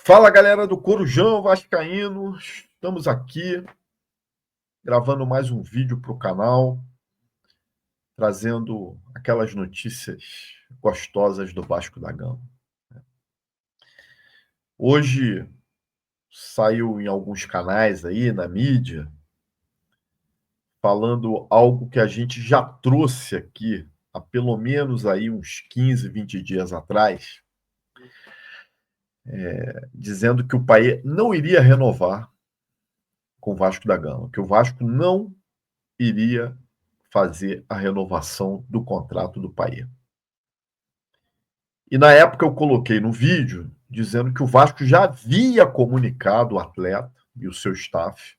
Fala, galera do Corujão Vascaíno, estamos aqui gravando mais um vídeo para o canal, trazendo aquelas notícias gostosas do Vasco da Gama. Hoje saiu em alguns canais aí na mídia, falando algo que a gente já trouxe aqui há pelo menos aí uns 15, 20 dias atrás, dizendo que o Payet não iria renovar com o Vasco da Gama, que o Vasco não iria fazer a renovação do contrato do Payet. E na época eu coloquei no vídeo dizendo que o Vasco já havia comunicado o atleta e o seu staff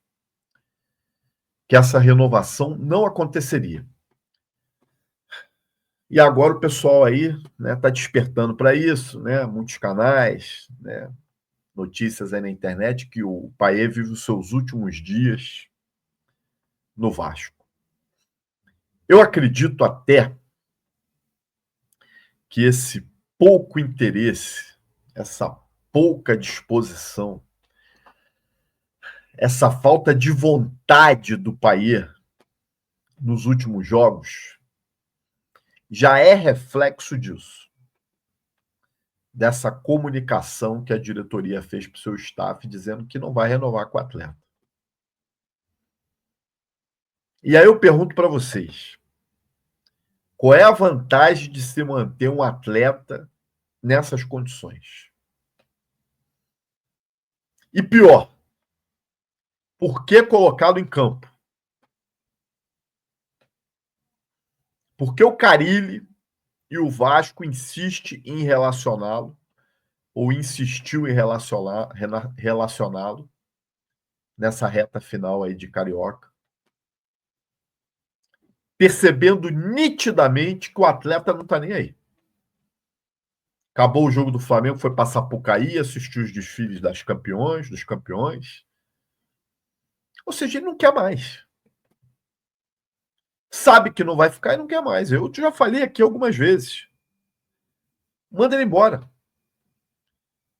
que essa renovação não aconteceria. E agora o pessoal aí está despertando para isso, muitos canais, notícias aí na internet que o Payet vive os seus últimos dias no Vasco. Eu acredito até que esse pouco interesse, essa pouca disposição, essa falta de vontade do Payet nos últimos jogos já é reflexo disso, dessa comunicação que a diretoria fez para o seu staff dizendo que não vai renovar com o atleta. E aí eu pergunto para vocês, qual é a vantagem de se manter um atleta nessas condições? E pior, por que colocá-lo em campo? Por que o Carille e o Vasco insiste em relacioná-lo, ou insistiu em relacioná-lo nessa reta final aí de Carioca, percebendo nitidamente que o atleta não está nem aí. Acabou o jogo do Flamengo, foi para Sapucaí, assistiu os desfiles dos campeões. Ou seja, ele não quer mais. Sabe que não vai ficar e não quer mais. Eu já falei aqui algumas vezes. Manda ele embora.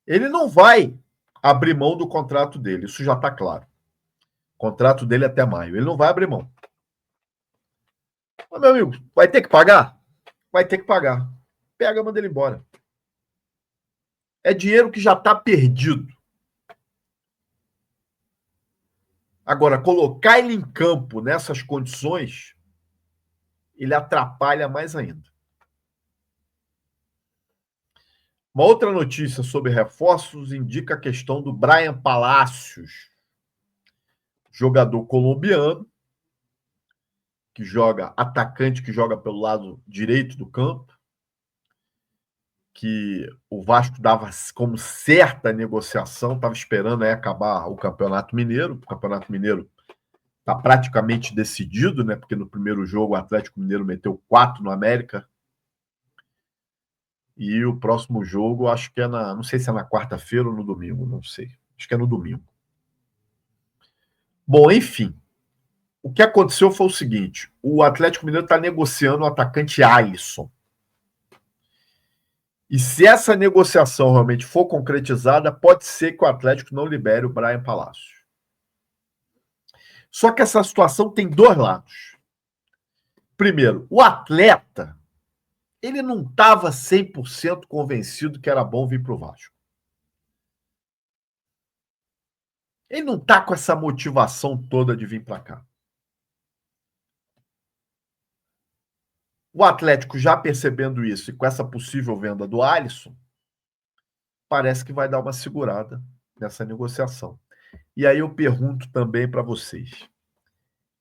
Ele não vai abrir mão do contrato dele, isso já está claro. O contrato dele é até maio. Ele não vai abrir mão. Mas, meu amigo, vai ter que pagar? Vai ter que pagar. Pega, manda ele embora. É dinheiro que já está perdido. Agora, colocar ele em campo nessas condições, ele atrapalha mais ainda. Uma outra notícia sobre reforços indica a questão do Brian Palacios, jogador colombiano, que joga atacante, que joga pelo lado direito do campo, que o Vasco dava como certa negociação, estava esperando aí acabar o Campeonato Mineiro. O Campeonato Mineiro está praticamente decidido, porque no primeiro jogo o Atlético Mineiro meteu 4 no América. E o próximo jogo, acho que não sei se é na quarta-feira ou no domingo, não sei. Acho que é no domingo. Bom, enfim. O que aconteceu foi o seguinte: o Atlético Mineiro está negociando o atacante Alisson. E se essa negociação realmente for concretizada, pode ser que o Atlético não libere o Brian Palacios. Só que essa situação tem dois lados. Primeiro, o atleta, ele não estava 100% convencido que era bom vir para o Vasco. Ele não está com essa motivação toda de vir para cá. O Atlético, já percebendo isso e com essa possível venda do Alisson, parece que vai dar uma segurada nessa negociação. E aí eu pergunto também para vocês,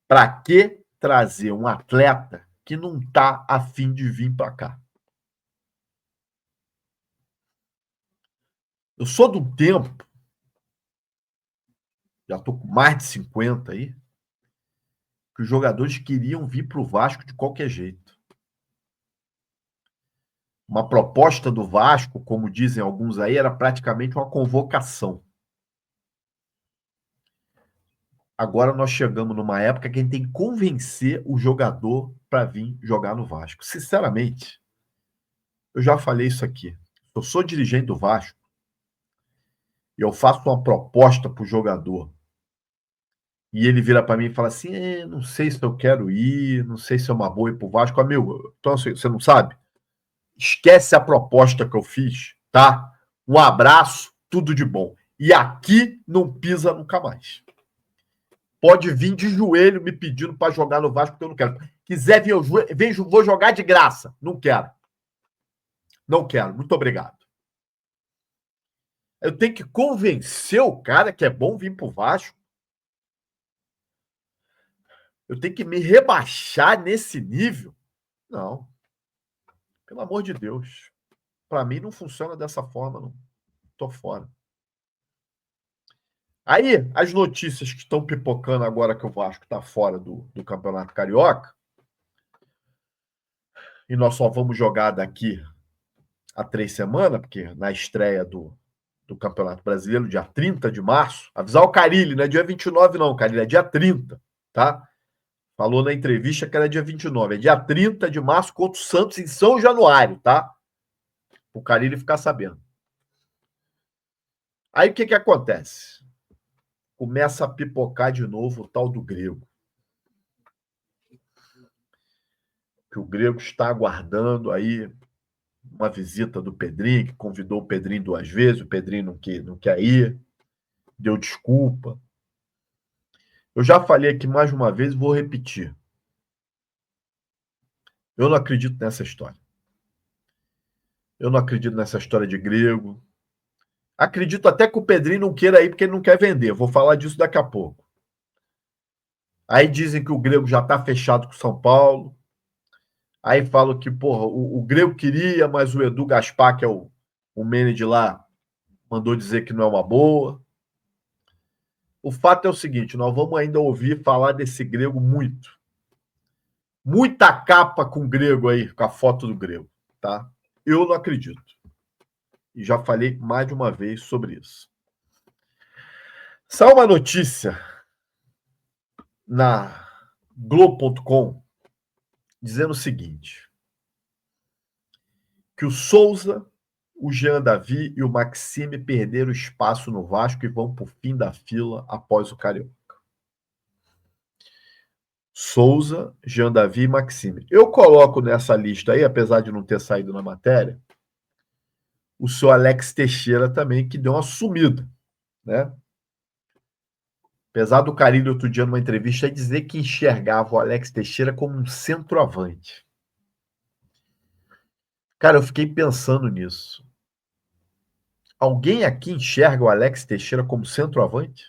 para que trazer um atleta que não está a fim de vir para cá? Eu sou do tempo, já estou com mais de 50 aí, que os jogadores queriam vir para o Vasco de qualquer jeito. Uma proposta do Vasco, como dizem alguns aí, era praticamente uma convocação. Agora nós chegamos numa época que a gente tem que convencer o jogador para vir jogar no Vasco. Sinceramente, eu já falei isso aqui. Eu sou dirigente do Vasco. e eu faço uma proposta para o jogador, e ele vira para mim e fala assim: não sei se eu quero ir, não sei se é uma boa ir para o Vasco. Amigo, então assim, você não sabe? Esquece a proposta que eu fiz, tá? Um abraço, tudo de bom. E aqui não pisa nunca mais. Pode vir de joelho me pedindo para jogar no Vasco, porque eu não quero. Quiser vir, vou jogar de graça. Não quero. Não quero. Muito obrigado. Eu tenho que convencer o cara que é bom vir pro Vasco. Eu tenho que me rebaixar nesse nível. Não. Pelo amor de Deus. Para mim não funciona dessa forma, não. Tô fora. Aí, as notícias que estão pipocando agora que o Vasco está fora do Campeonato Carioca, e nós só vamos jogar daqui a 3 semanas, porque na estreia do Campeonato Brasileiro, dia 30 de março, avisar o Carille, não é dia 29 não, Carille, é dia 30, tá? Falou na entrevista que era dia 29, é dia 30 de março contra o Santos em São Januário, tá? O Carille ficar sabendo. Aí o que acontece? Começa a pipocar de novo o tal do Grego. Que o Grego está aguardando aí uma visita do Pedrinho, que convidou o Pedrinho 2 vezes, o Pedrinho não quer ir, deu desculpa. Eu já falei aqui mais uma vez e vou repetir. Eu não acredito nessa história. Eu não acredito nessa história de Grego. Acredito até que o Pedrinho não queira ir porque ele não quer vender. Eu vou falar disso daqui a pouco. Aí dizem que o Grego já está fechado com o São Paulo. Aí falam que, porra, o Grego queria, mas o Edu Gaspar, que é o manager lá, mandou dizer que não é uma boa. O fato é o seguinte, nós vamos ainda ouvir falar desse Grego muito. Muita capa com Grego aí, com a foto do Grego, tá? Eu não acredito. E já falei mais de uma vez sobre isso. Saiu uma notícia na Globo.com dizendo o seguinte, que o Souza, o Jean Davi e o Maxime perderam espaço no Vasco e vão para o fim da fila após o Carioca. Souza, Jean Davi e Maxime. Eu coloco nessa lista aí, apesar de não ter saído na matéria, o seu Alex Teixeira também, que deu uma sumida, né? Apesar do Carille outro dia numa entrevista dizer que enxergava o Alex Teixeira como um centroavante. Cara, eu fiquei pensando nisso. Alguém aqui enxerga o Alex Teixeira como centroavante?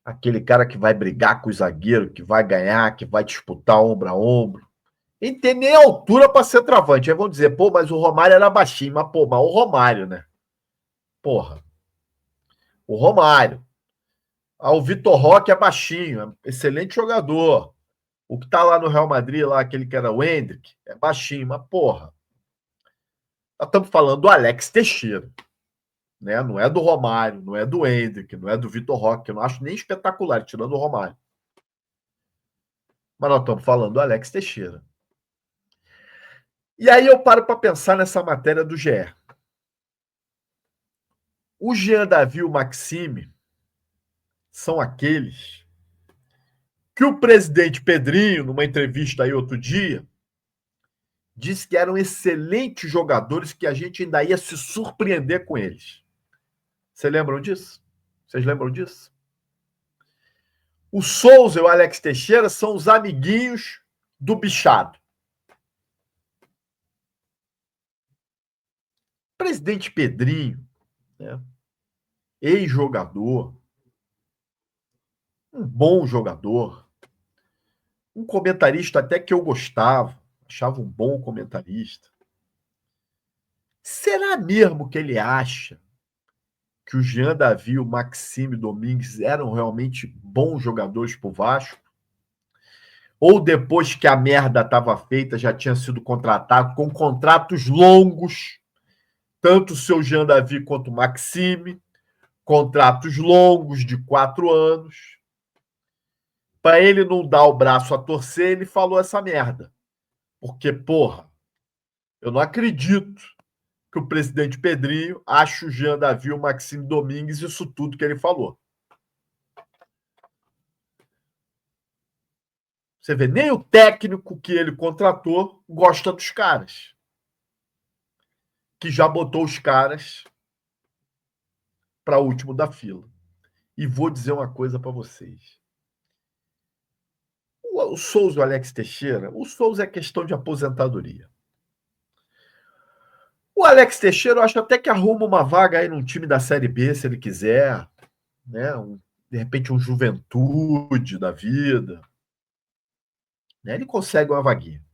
Aquele cara que vai brigar com o zagueiro, que vai ganhar, que vai disputar ombro a ombro. E tem nem altura para ser travante. Aí vão dizer, pô, mas o Romário era baixinho. Mas, pô, mas o Romário, né? Porra. O Romário. Ah, o Vitor Roque é baixinho, é excelente jogador. O que tá lá no Real Madrid, lá, aquele que era o Endrick, é baixinho, mas porra. Nós estamos falando do Alex Teixeira, né? Não é do Romário, não é do Endrick, não é do Vitor Roque, que eu não acho nem espetacular, tirando o Romário. Mas nós estamos falando do Alex Teixeira. E aí eu paro para pensar nessa matéria do GE. O Jean Davi e o Maxime são aqueles que o presidente Pedrinho, numa entrevista aí outro dia, disse que eram excelentes jogadores, que a gente ainda ia se surpreender com eles. Vocês lembram disso? Vocês lembram disso? O Souza e o Alex Teixeira são os amiguinhos do bichado. Presidente Pedrinho, né? Ex-jogador, um bom jogador, um comentarista até que eu gostava, achava um bom comentarista. Será mesmo que ele acha que o Jean Davi e o Maxime Domingues eram realmente bons jogadores para o Vasco? Ou depois que a merda estava feita, já tinha sido contratado com contratos longos, tanto o seu Jean Davi quanto o Maxime, contratos longos de 4 anos. Para ele não dar o braço a torcer, ele falou essa merda. Porque, porra, eu não acredito que o presidente Pedrinho acha o Jean Davi, o Maxime Domingues, isso tudo que ele falou. Você vê, nem o técnico que ele contratou gosta dos caras. Que já botou os caras para último da fila. E vou dizer uma coisa para vocês. O Souza e o Alex Teixeira, o Souza é questão de aposentadoria. O Alex Teixeira, eu acho até que arruma uma vaga aí num time da Série B, se ele quiser, né? De repente um Juventude da vida. Né? Ele consegue uma vaguinha.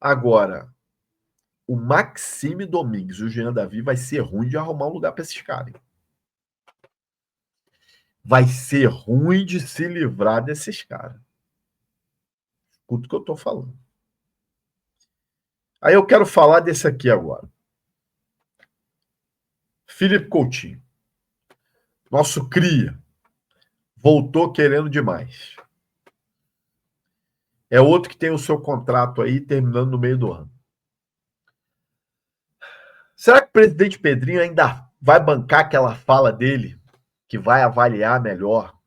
Agora, o Maxime Domingues e o Jean Davi vai ser ruim de arrumar um lugar para esses caras. Vai ser ruim de se livrar desses caras. Escuta o que eu estou falando. Aí eu quero falar desse aqui agora. Felipe Coutinho. Nosso cria. Voltou querendo demais. É outro que tem o seu contrato aí terminando no meio do ano. Será que o presidente Pedrinho ainda vai bancar aquela fala dele, que vai avaliar melhor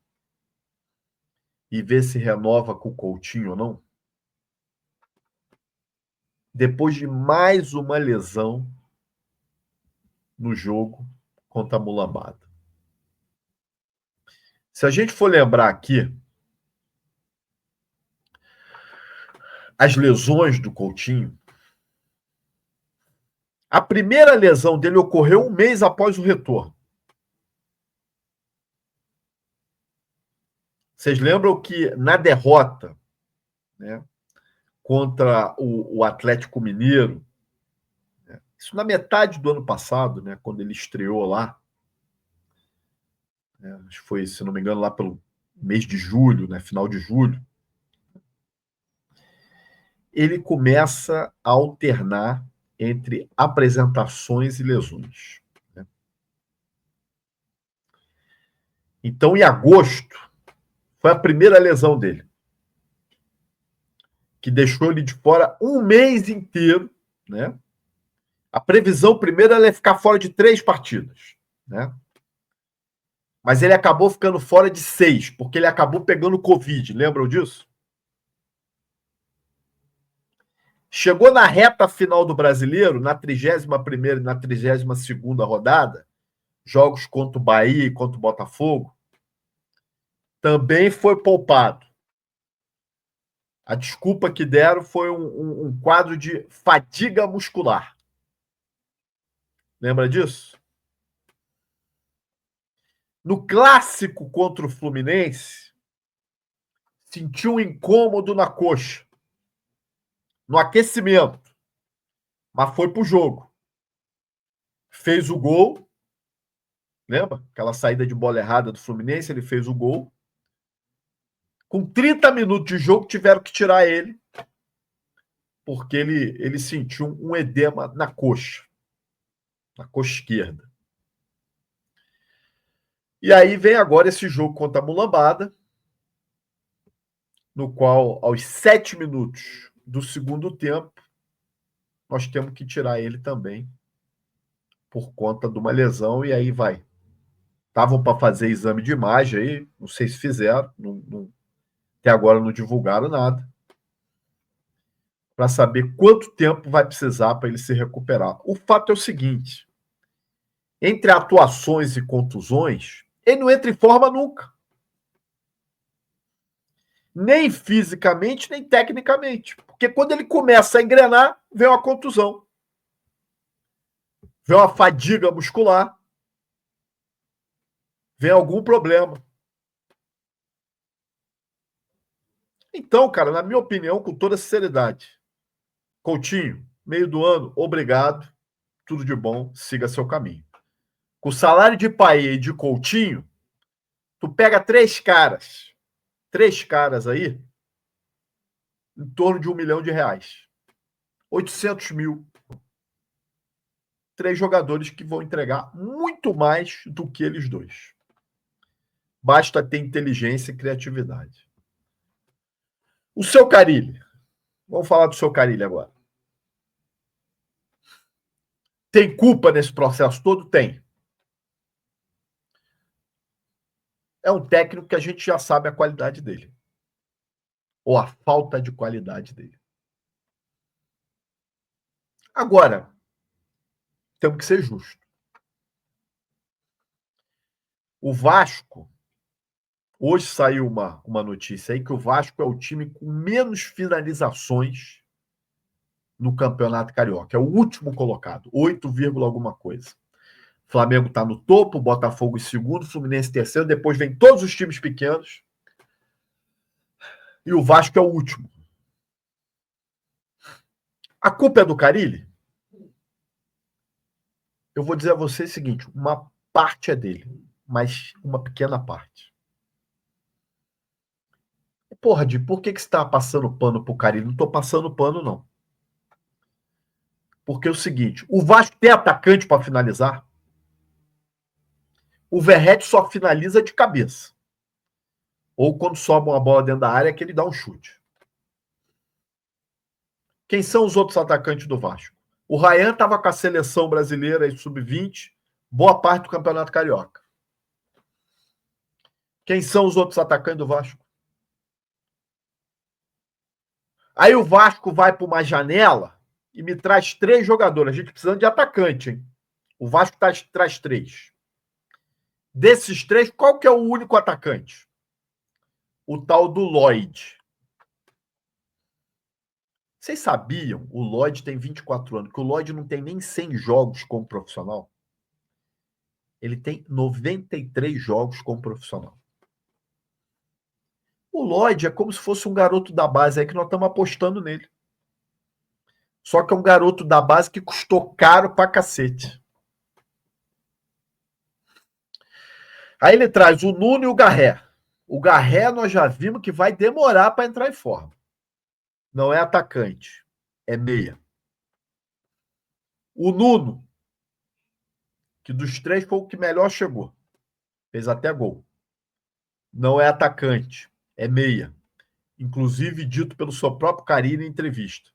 e ver se renova com o Coutinho ou não? Depois de mais uma lesão no jogo contra a Mulambada. Se a gente for lembrar aqui, as lesões do Coutinho, a primeira lesão dele ocorreu um mês após o retorno. Vocês lembram que na derrota, né, contra o Atlético Mineiro, né, isso na metade do ano passado, né, quando ele estreou lá, né, acho que foi, se não me engano, lá pelo mês de julho, né, final de julho, ele começa a alternar entre apresentações e lesões. Né? Então, em agosto, foi a primeira lesão dele, que deixou ele de fora um mês inteiro, né? A previsão primeiro é ficar fora de 3 partidas, né? Mas ele acabou ficando fora de 6, porque ele acabou pegando Covid, lembram disso? Chegou na reta final do Brasileiro, na 31ª e na 32ª rodada, jogos contra o Bahia e contra o Botafogo, também foi poupado. A desculpa que deram foi um quadro de fadiga muscular. Lembra disso? No clássico contra o Fluminense, sentiu um incômodo na coxa, no aquecimento, mas foi pro jogo. Fez o gol, lembra? Aquela saída de bola errada do Fluminense, ele fez o gol. Com 30 minutos de jogo, tiveram que tirar ele, porque ele sentiu um edema na coxa esquerda. E aí vem agora esse jogo contra a Mulambada, no qual, aos 7 minutos do segundo tempo, nós temos que tirar ele também, por conta de uma lesão, e aí vai. Estavam para fazer exame de imagem aí, não sei se fizeram, até agora não divulgaram nada, para saber quanto tempo vai precisar para ele se recuperar. O fato é o seguinte: entre atuações e contusões, ele não entra em forma nunca. Nem fisicamente, nem tecnicamente. Porque quando ele começa a engrenar, vem uma contusão. Vem uma fadiga muscular. Vem algum problema. Então, cara, na minha opinião, com toda sinceridade, Coutinho, meio do ano, obrigado, tudo de bom, siga seu caminho. Com o salário de Paê e de Coutinho, tu pega três caras aí, em torno de R$1 milhão, 800 mil. 3 jogadores que vão entregar muito mais do que eles dois. Basta ter inteligência e criatividade. O seu Carille. Vamos falar do seu Carille agora. Tem culpa nesse processo todo? Tem. É um técnico que a gente já sabe a qualidade dele. Ou a falta de qualidade dele. Agora, temos que ser justos. O Vasco, hoje saiu uma notícia aí que o Vasco é o time com menos finalizações no Campeonato Carioca. É o último colocado, 8, alguma coisa. Flamengo está no topo, Botafogo em segundo, Fluminense em terceiro, depois vem todos os times pequenos e o Vasco é o último. A culpa é do Carille? Eu vou dizer a você o seguinte, uma parte é dele, mas uma pequena parte. Porra, Di, por que você está passando pano pro Carille? Não estou passando pano, não. Porque é o seguinte, o Vasco tem atacante para finalizar? O Verratti só finaliza de cabeça. Ou quando sobe uma bola dentro da área, que ele dá um chute. Quem são os outros atacantes do Vasco? O Ryan estava com a seleção brasileira em sub-20, boa parte do Campeonato Carioca. Quem são os outros atacantes do Vasco? Aí o Vasco vai para uma janela e me traz 3 jogadores. A gente precisando de atacante, hein? O Vasco traz 3. Desses 3, qual que é o único atacante? O tal do Lloyd. Vocês sabiam? O Lloyd tem 24 anos, que o Lloyd não tem nem 100 jogos como profissional. Ele tem 93 jogos como profissional. O Lloyd é como se fosse um garoto da base aí que nós estamos apostando nele. Só que é um garoto da base que custou caro pra cacete. Aí ele traz o Nuno e o Garré. O Garré nós já vimos que vai demorar para entrar em forma. Não é atacante, é meia. O Nuno, que dos 3 foi o que melhor chegou. Fez até gol. Não é atacante, é meia. Inclusive dito pelo seu próprio Carille em entrevista.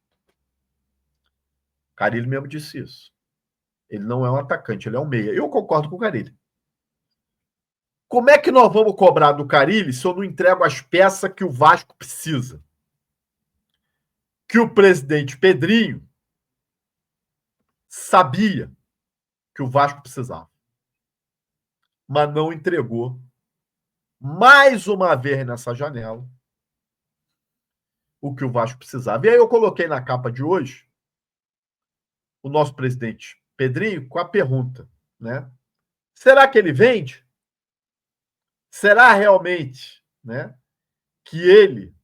Carille mesmo disse isso. Ele não é um atacante, ele é um meia. Eu concordo com o Carille. Como é que nós vamos cobrar do Carille se eu não entrego as peças que o Vasco precisa? Que o presidente Pedrinho sabia que o Vasco precisava, mas não entregou mais uma vez nessa janela o que o Vasco precisava. E aí eu coloquei na capa de hoje o nosso presidente Pedrinho com a pergunta, né? Será que ele vende? Será realmente, né, que ele,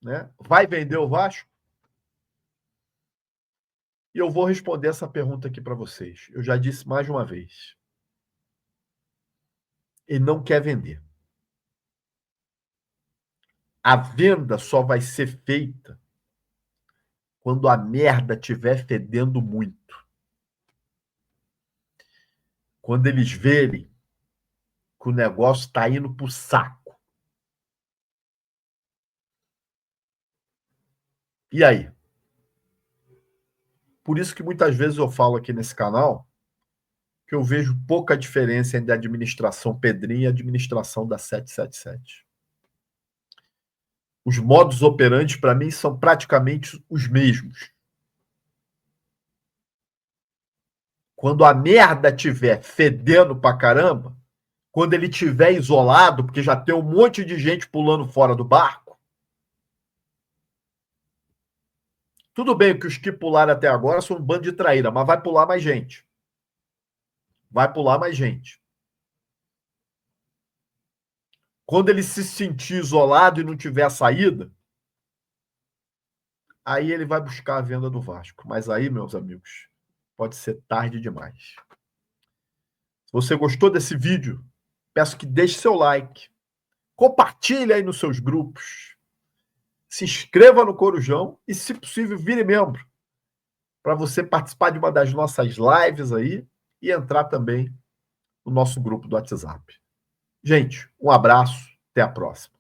né, vai vender o Vasco? E eu vou responder essa pergunta aqui para vocês. Eu já disse mais de uma vez. Ele não quer vender. A venda só vai ser feita quando a merda estiver fedendo muito. Quando eles verem que o negócio está indo para o saco. E aí? Por isso que muitas vezes eu falo aqui nesse canal que eu vejo pouca diferença entre a administração Pedrinho e a administração da 777. Os modus operandi, para mim, são praticamente os mesmos. Quando a merda estiver fedendo pra caramba, quando ele estiver isolado, porque já tem um monte de gente pulando fora do barco, tudo bem que os que pularam até agora são um bando de traíra, mas vai pular mais gente. Vai pular mais gente. Quando ele se sentir isolado e não tiver saída, aí ele vai buscar a venda do Vasco. Mas aí, meus amigos, pode ser tarde demais. Se você gostou desse vídeo, peço que deixe seu like, compartilhe aí nos seus grupos, se inscreva no Corujão e, se possível, vire membro para você participar de uma das nossas lives aí e entrar também no nosso grupo do WhatsApp. Gente, um abraço, até a próxima.